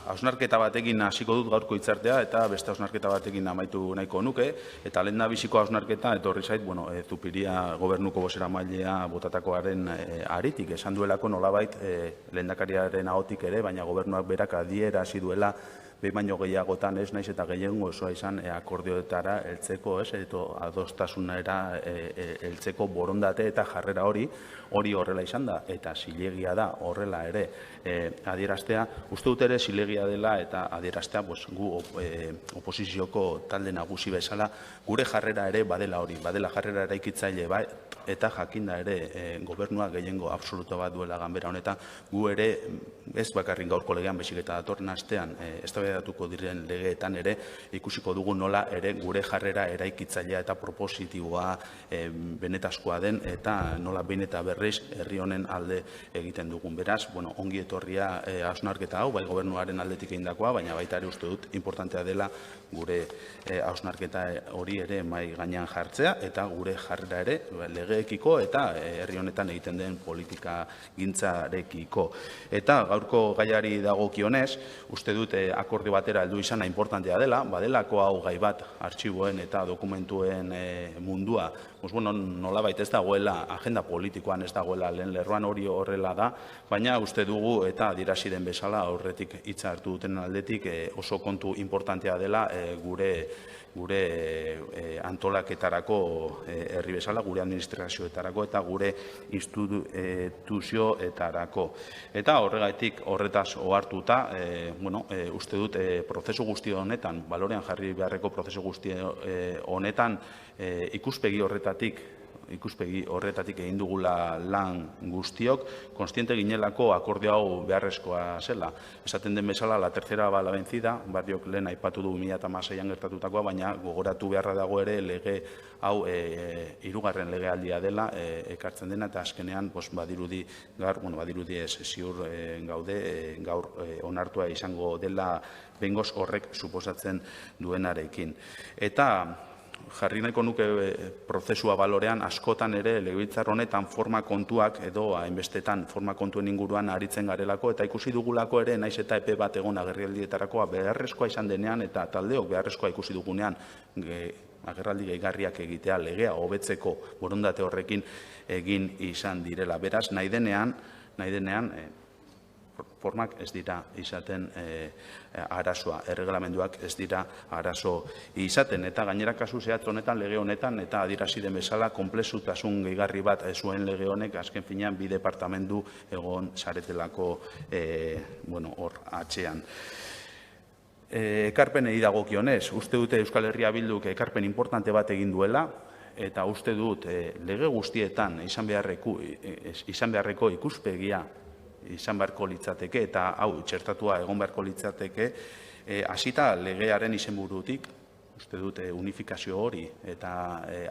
hausnarketa batekin hasiko dut gaurko hitzartea eta beste hausnarketa batekin amaitu nahiko nuke. Eta lehendabiziko hausnarketa etorri zait, Zupiria gobernuko bozeramailea botatakoaren aritik esan duelako nolabait lehendakariaren ahotik ere, baina gobernuak berak adierazi duela behin baino gehiagotan ez naiz eta gehiengo osoa izan akordioetara heltzeko, edo adostasunera heltzeko borondate eta jarrera hori horrela izan da eta zilegia da horrela ere adieraztea. Uste dut ere zilegia dela eta adieraztea gu oposizioko talde nagusi bezala gure jarrera ere badela hori, badela jarrera eraikitzaile eta jakinda ere gobernua gehiengo absoluto bat duela ganbera honetan, gu ere ez bakarrik gaurko legean baizik eta datorren astean eztabaidatuko diren legeetan ere ikusiko dugu nola ere gure jarrera eraikitzailea eta propositiboa benetazkoa den eta nola behin eta berriz herri honen alde egiten dugun. Beraz, ongi etorria hausnarketa hau, bai gobernuaren aldetik egindakoa, baina baita ere uste dut importantea dela gure hausnarketa hori ere mahai gainean jartzea eta gure jarrera ere legeekiko eta herri honetan egiten den politika gintzarekiko. Eta gaurko gaiari dagokionez, uste dut akordio batera heldu izana importantea dela, badelako hau gai bat artxiboen eta dokumentuen mundua, nolabait ez dagoela agenda politikoan, ez dagoela lehen lerroan, hori horrela da, baina uste dugu eta adierazi den bezala aurretik hitza hartu duten aldetik oso kontu importantea dela gure antolaketarako herri bezala, gure administrazioetarako eta gure instituzioetarako. Eta horregatik horretaz ohartuta, uste dut prozesu guzti honetan, balorean jarri beharreko prozesu guzti honetan ikuspegi horretatik egin dugula lan guztiok, kontziente ginelako akordio hau beharrezkoa zela. Esaten den bezala, la tercera va la vencida, Barriok lehen aipatu du 2016an gertatutakoa, baina gogoratu beharra dago ere lege hau hirugarren legealdia dela ekartzen dena eta azkenean badirudi ez ziur gaude gaur onartua izango dela behingoz horrek suposatzen duenarekin. Eta jarri nahiko nuke prozesua balorean askotan ere legebiltzar honetan forma kontuak edo hainbestetan forma kontuen inguruan aritzen garelako eta ikusi dugulako ere naiz eta epe bat egon agerraldietarakoa beharrezkoa izan denean eta taldeok beharrezkoa ikusi dugunean agerraldi gehigarriak egitea legea hobetzeko borondate horrekin egin izan direla. Beraz, nahi denean formak ez dira izaten arazoa, erregelamenduak ez dira arazo izaten. Eta gainera kasu zehatz honetan, lege honetan, eta adierazi den bezala, konplexutasun gehigarri bat zuen lege honek, azken finean bi departamentu egon zaretelako hor atzean. Ekarpenei dagokionez, uste dute Euskal Herria Bilduk ekarpen importante bat egin duela, eta uste dut lege guztietan izan beharreko ikuspegia izan beharko litzateke, eta hau txertatua egon beharko litzateke, hasita legearen izenburutik, uste dut unifikazio hori eta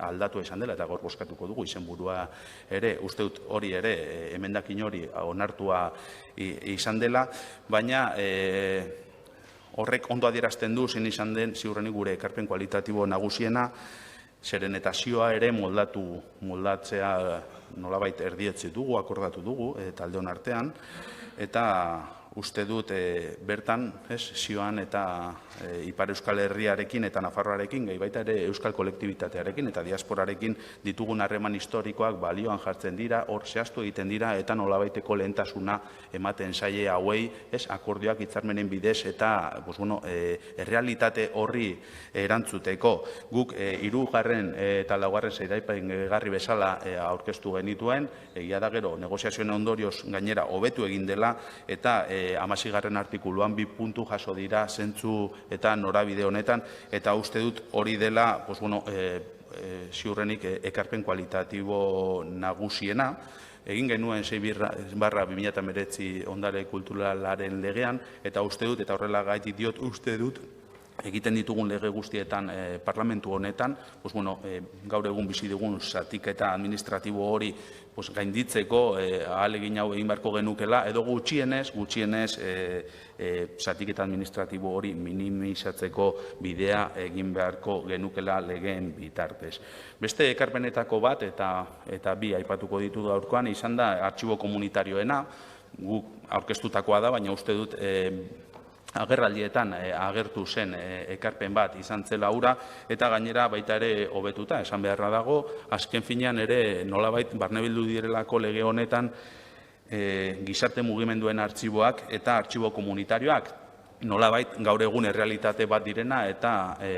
aldatu izan dela, eta gaur bozkatuko dugu izenburua ere, uste dut hori ere, emendakin hori onartua izan dela, baina horrek ondo adierazten du zein izan den ziurrenik gure ekarpen kualitatibo nagusiena, serenetazioa ere moldatzea nolabait erdietzi dugu, akordatu dugu taldeon artean, eta uste dut bertan zioan eta Ipar Euskal Herriarekin eta Nafarroarekin, gehi baita ere Euskal kolektibitatearekin eta diasporarekin ditugun harreman historikoak balioan jartzen dira, hor zehaztu egiten dira eta nolabaiteko lehentasuna ematen zaie hauei, akordioak hitzarmenen bidez eta errealitate horri erantzuteko. Guk hirugarren eta laugarren sailkapen gehigarri bezala aurkeztu genituen, egia da gero negoziazioen ondorioz gainera hobetu egin dela eta 16. artikuluan 2 puntu jaso dira zentzu eta norabide honetan, eta uste dut hori dela ziurrenik ekarpen kualitatibo nagusiena. Egin genuen 6/2019 ondare kulturalaren legean, eta uste dut, eta horrela gaitik diot, uste dut, egiten ditugun lege guztietan parlamentu honetan, gaur egun bizi dugun zatiketa administratibo hori gainditzeko ahalegin hau egin beharko genukela, edo gutxienez zatiketa administratibo hori minimizatzeko bidea egin beharko genukela legeen bitartez. Beste ekarpenetako bat, eta bi aipatuko ditu gaurkoan, izan da artxibo komunitarioena, guk aurkeztutakoa da, baina uste dut agerraldietan agertu zen ekarpen bat izan zela hura, eta gainera baita ere hobetuta, esan beharra dago, azken finean ere nolabait barnebildu direlako lege honetan gizarte mugimenduen artxiboak eta artxibo komunitarioak, nolabait gaur egun errealitate bat direna eta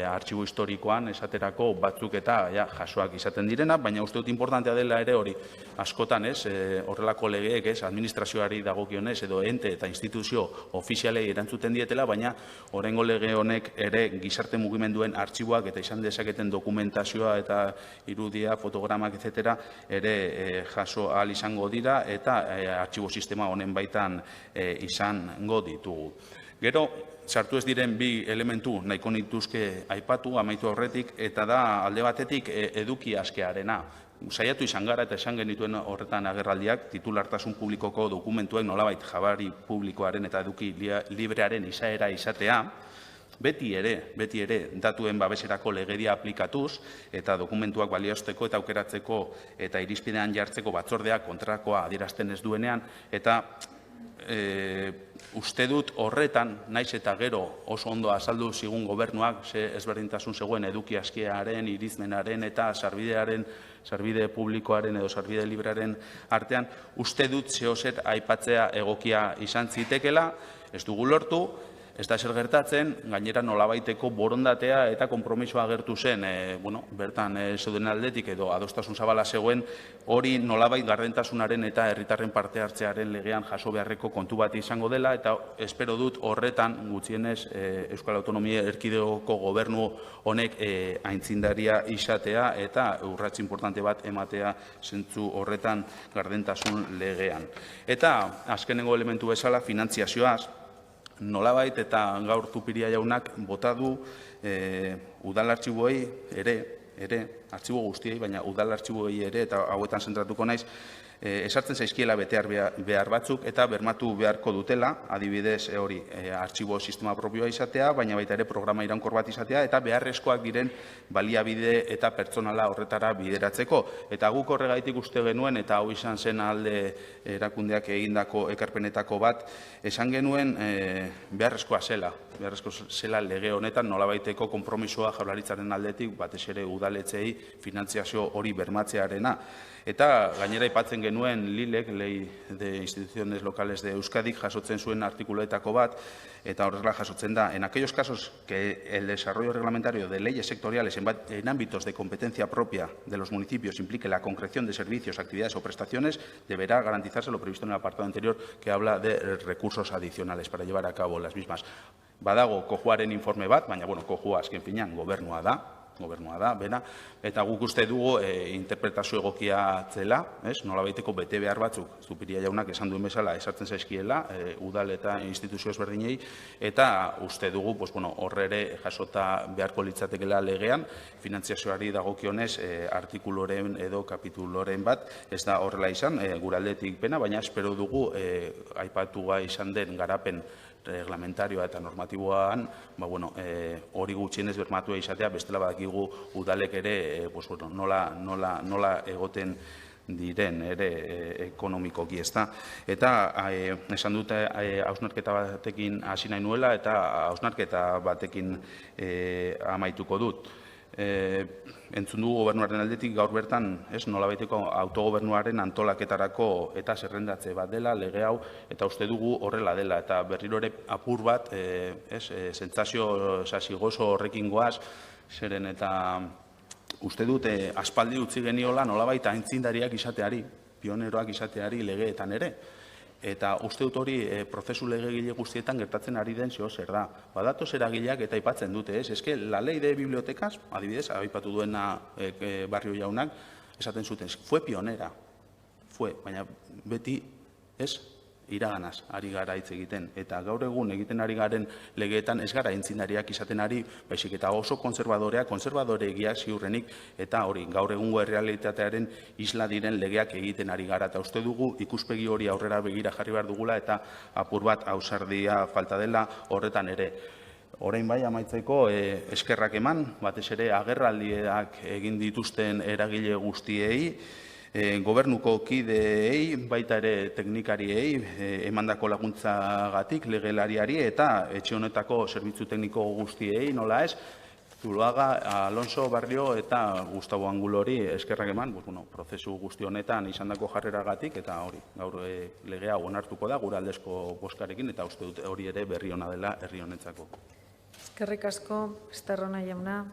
artxibo historikoan esaterako batzuk eta jasoak izaten direna, baina uste dut importantea dela ere hori askotan horrelako legeek administrazioari dagokionez edo ente eta instituzio ofizialei erantzuten dietela, baina oraingo lege honek ere gizarte mugimenduen artxiboak eta izan dezaketen dokumentazioa eta irudia, fotogramak, etc. ere jaso ahal izango dira eta artxibo sistema honen baitan izango ditugu. Gero, sartu ez diren bi elementu nahiko nituzke aipatu, amaitu aurretik, eta da alde batetik eduki askearena. Saiatu izan gara eta esan genituen horretan agerraldiak, titulartasun publikoko dokumentuek nolabait jabari publikoaren eta eduki librearen izaera izatea, beti ere datuen babeserako legedia aplikatuz eta dokumentuak baliozteko eta aukeratzeko eta irizpidean jartzeko batzordeak kontrakoa adierazten ez duenean, eta uste dut horretan, naiz eta gero oso ondo azaldu zigun gobernuak ze ezberdintasun zegoen eduki askearen, irizmenaren eta sarbide publikoaren edo sarbide librearen artean, uste dut zehozer aipatzea egokia izan zitekela, ez dugu lortu, ez da zer gertatzen, gainera nolabaiteko borondatea eta konpromisoa agertu zen, bertan zeuden aldetik edo adostasun zabala zegoen, hori nolabait gardentasunaren eta herritarren parte hartzearen legean jaso beharreko kontu bat izango dela, eta espero dut horretan gutxienez Euskal Autonomia Erkidegoko gobernu honek aitzindaria izatea eta urrats inportante bat ematea zentzu horretan gardentasun legean. Eta azkenengo elementu bezala finantziazioaz, nolabait eta gaur Zupiria jaunak bota du udal artxiboei ere, artxibo guztiei, baina udal artxiboei ere, eta hauetan zentratuko naiz, esartzen zaizkiela behar batzuk eta bermatu beharko dutela, adibidez hori artxibo sistema propioa izatea, baina baita ere programa iraunkor bat izatea, eta beharrezkoak diren baliabide eta pertsonala horretara bideratzeko. Eta guk horregaitik uste genuen, eta hau izan zen alde erakundeak egindako ekarpenetako bat, esan genuen beharrezkoa zela lege honetan nolabaiteko konpromisoa Jaurlaritzaren aldetik, batez ere udaletxeei finantziazio hori bermatzearena. Eta gainera aipatzen genuen LILek, Ley de Instituciones Locales de Euskadi, jasotzen zuen artikuluetako bat, eta horrela jasotzen da, en aquellos casos que el desarrollo reglamentario de leyes sectoriales en ámbitos de competencia propia de los municipios implique la concreción de servicios, actividades o prestaciones, deberá garantizarse lo previsto en el apartado anterior que habla de recursos adicionales para llevar a cabo las mismas. Badago kojuaren informe bat, baina kojua azken finean gobernua da, bera, eta guk uste dugu interpretazio egokia zela, nolabaiteko bete behar batzuk, Zupiria jaunak esan duen bezala, esartzen zaizkiela, udal eta instituzio ezberdinei, eta uste dugu horrere jasota beharko litzatekela legean, finantziazioari dagokionez artikuluren edo kapituloren bat, ez da horrela izan, gure aldetik pena, baina espero dugu aipatua izan den garapen reglamentario eta normatiboan, hori gutxienez bermatua izatea, bestela badakigu udalek ere nola egoten diren ere ekonomikoki, ezta. Eta esan dute hausnarketa batekin hasi nahi nuela eta hausnarketa batekin amaituko dut. Entzun dugu gobernuaren aldetik gaur bertan, nolabaiteko autogobernuaren antolaketarako eta zerrendatze bat dela lege hau, eta uste dugu horrela dela, eta berriro ere apur bat, sentsazio sasigoso horrekin goaz, zeren eta uste dut aspaldi utzi geniola nolabait aintzindariak izateari, pioneroak izateari legeetan ere. Eta uste dut hori prozesu legegile guztietan gertatzen ari den zer da. Badatoz eragileak eta aipatzen dute, eske la ley de bibliotecas, adibidez, aipatu duena Barrio jaunak, esaten zuten, fue pionera, baina beti iraganaz ari gara hitz egiten. Eta gaur egun egiten ari garen legeetan ez gara aintzindariak izaten ari, baizik eta oso konservadoregia ziurrenik, eta hori gaur egungo errealitatearen isla diren legeak egiten ari gara. Eta uste dugu ikuspegi hori aurrera begira jarri behar dugula, eta apur bat ausardia falta dela horretan ere. Orain bai amaitzeko eskerrak eman, batez ere agerraldiak egin dituzten eragile guztiei, Gobernuko kideei, baita ere teknikariei emandako laguntzagatik legelariari eta etxe honetako zerbitzu tekniko guztiei, nola ez, Zuluaga, Alonso, Barrio eta Gustavo Angulori eskerrak eman, prozesu guzti honetan izandako jarreragatik eta hori, gaur legea onartuko da gure aldezko bozkarekin eta uste dut hori ere berri ona dela herri honentzako. Eskerrik asko, Estarrona jauna.